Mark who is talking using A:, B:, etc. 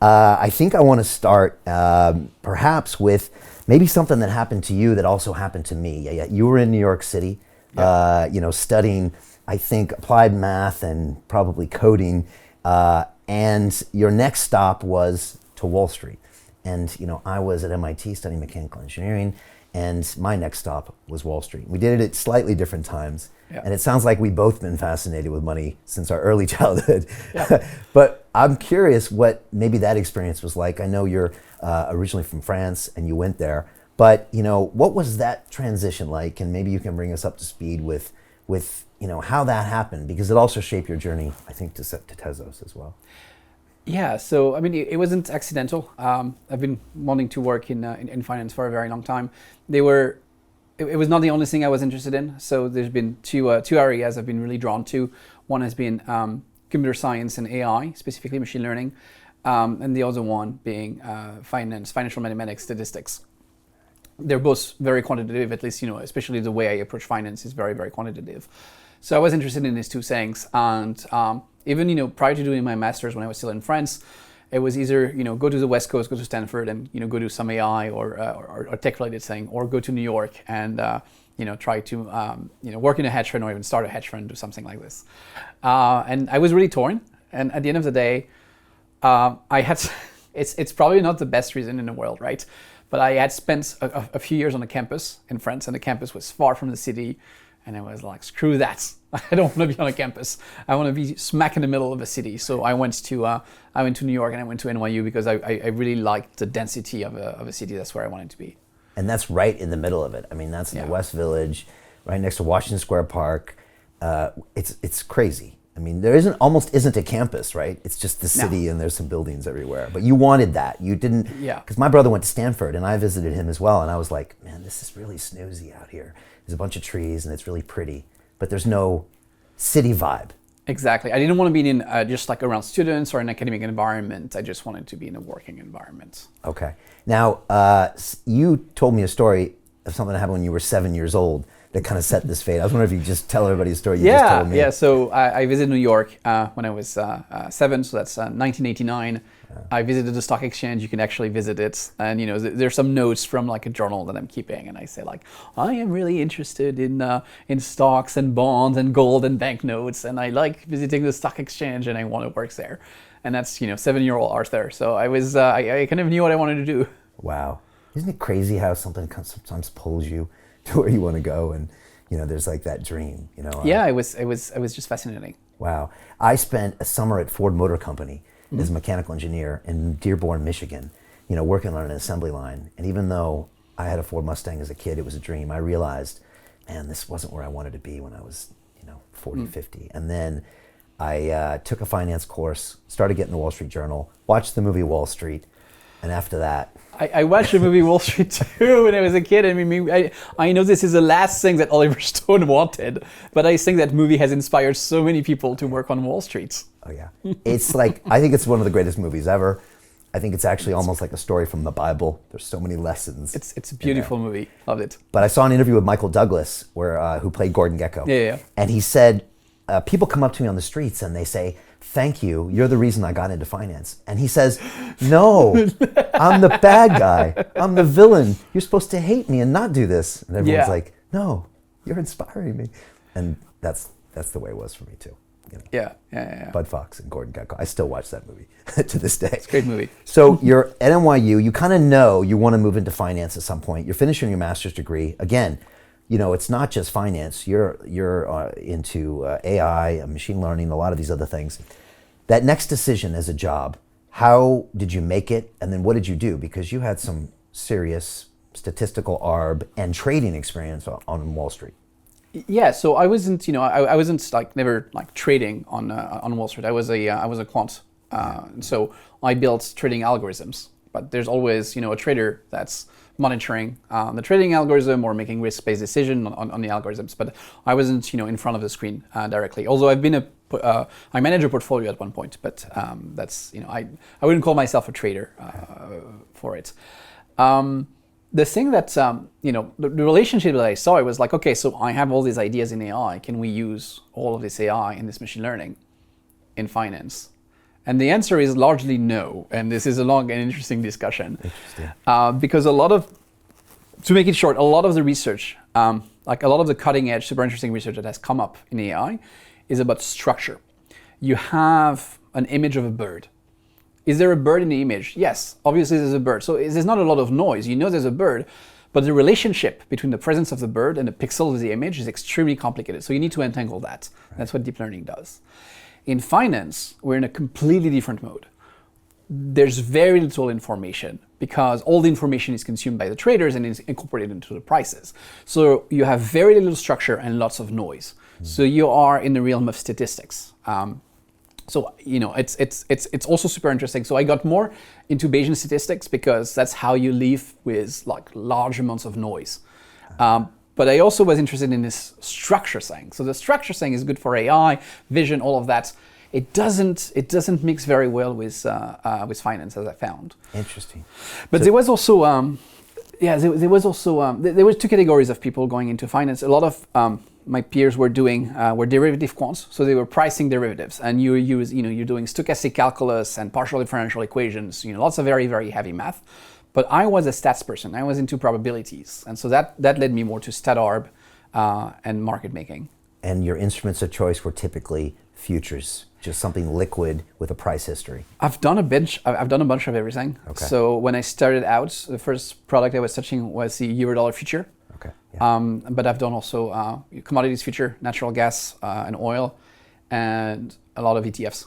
A: I think I want to start perhaps with maybe something that happened to you that also happened to me. Yeah, you were in New York City, studying, I think, applied math and probably coding, and your next stop was to Wall Street. And I was at MIT studying mechanical engineering, and my next stop was Wall Street. We did it at slightly different times, and it sounds like we've both been fascinated with money since our early childhood. Yeah. But I'm curious what maybe that experience was like. I know you're originally from France and you went there, but what was that transition like? And maybe you can bring us up to speed with how that happened, because it also shaped your journey, I think, to Tezos as well.
B: Yeah, so it wasn't accidental. I've been wanting to work in finance for a very long time. It was not the only thing I was interested in. So there's been two areas I've been really drawn to. One has been computer science and AI, specifically machine learning, and the other one being financial mathematics, statistics. They're both very quantitative, at least especially the way I approach finance is very, very quantitative. So I was interested in these two things, and even prior to doing my master's when I was still in France, it was either go to the West Coast, go to Stanford, and go do some AI or tech-related thing, or go to New York and try to work in a hedge fund or even start a hedge fund, do something like this. And I was really torn. And at the end of the day, I had it's probably not the best reason in the world, right? But I had spent a few years on a campus in France, and the campus was far from the city. And I was like, screw that. I don't want to be on a campus. I want to be smack in the middle of a city. So I went to New York and I went to NYU because I really liked the density of a city. That's where I wanted to be. And
A: that's right in the middle of it. I mean, that's in the West Village, right next to Washington Square Park. It's crazy. I mean, there almost isn't a campus, right? It's just the city and there's some buildings everywhere. But you wanted that. You didn't, because my brother went to Stanford and I visited him as well. And I was like, man, this is really snoozy out here. There's a bunch of trees and it's really pretty, but there's no city vibe.
B: Exactly. I didn't want to be in just like around students or an academic environment. I just wanted to be in a working environment.
A: Okay. Now, you told me a story of something that happened when you were 7 years old that kind of set this fate. I was wondering if you could just tell everybody a story you just told me.
B: Yeah. So I visited New York when I was 7, so that's 1989. I visited the stock exchange. You can actually visit it, and there's some notes from like a journal that I'm keeping, and I say like, I am really interested in stocks and bonds and gold and banknotes, and I like visiting the stock exchange, and I want to work there. And that's 7-year-old Arthur. So I kind of knew what I wanted to do.
A: Wow, isn't it crazy how something sometimes pulls you to where you want to go, and there's like that dream.
B: Yeah, it was just fascinating.
A: Wow, I spent a summer at Ford Motor Company as a mechanical engineer in Dearborn, Michigan, working on an assembly line. And even though I had a Ford Mustang as a kid, it was a dream. I realized, man, this wasn't where I wanted to be when I was, 40, 50. And then I took a finance course, started getting the Wall Street Journal, watched the movie Wall Street, and after that...
B: I watched the movie Wall Street too when I was a kid. I mean, I know this is the last thing that Oliver Stone wanted, but I think that movie has inspired so many people to work on Wall Street.
A: Oh yeah. It's like, I think it's one of the greatest movies ever. I think it's actually almost like a story from the Bible. There's so many lessons.
B: It's a beautiful movie. Loved it.
A: But I saw an interview with Michael Douglas who played Gordon Gekko.
B: Yeah.
A: And he said, people come up to me on the streets and they say, thank you, you're the reason I got into finance. And he says, no, I'm the bad guy. I'm the villain. You're supposed to hate me and not do this. And everyone's like, no, you're inspiring me. And that's the way it was for me too.
B: Yeah.
A: Bud Fox and Gordon Gekko. I still watch that movie to this day.
B: It's a great movie.
A: So you're at NYU. You kind of know you want to move into finance at some point. You're finishing your master's degree. Again, it's not just finance. You're into AI, machine learning, a lot of these other things. That next decision as a job, how did you make it? And then what did you do? Because you had some serious statistical arb and trading experience on Wall Street.
B: Yeah, so I wasn't, I wasn't like never like trading on Wall Street. I was a quant, so I built trading algorithms. But there's always, a trader that's monitoring the trading algorithm or making risk-based decision on the algorithms. But I wasn't, in front of the screen directly. Although I've been I managed a portfolio at one point, but that's, I wouldn't call myself a trader for it. The thing that, the relationship that I saw, it was like, okay, so I have all these ideas in AI. Can we use all of this AI and this machine learning in finance? And the answer is largely no. And this is a long and interesting discussion.
A: Interesting.
B: Because to make it short, a lot of the research, like a lot of the cutting edge, super interesting research that has come up in AI is about structure. You have an image of a bird. Is there a bird in the image? Yes, obviously there's a bird. So there's not a lot of noise. You know there's a bird, but the relationship between the presence of the bird and the pixel of the image is extremely complicated. So you need to untangle that. Right. That's what deep learning does. In finance, we're in a completely different mode. There's very little information because all the information is consumed by the traders and is incorporated into the prices. So you have very little structure and lots of noise. So you are in the realm of statistics. So it's also super interesting. So I got more into Bayesian statistics because that's how you live with like large amounts of noise. But I also was interested in this structure thing. So the structure thing is good for AI, vision, all of that. It doesn't mix very well with finance, as I found.
A: Interesting.
B: But so, there was also there were two categories of people going into finance. A lot of my peers were derivative quants, so they were pricing derivatives, and you're doing stochastic calculus and partial differential equations, lots of very, very heavy math. But I was a stats person. I was into probabilities, and so that led me more to stat arb and market making.
A: And your instruments of choice were typically futures, just something liquid with a price history.
B: I've done a bunch of everything.
A: Okay.
B: So when I started out, the first product I was touching was the euro-dollar future.
A: Okay. Yeah.
B: But I've done also commodities future, natural gas and oil, and a lot of ETFs.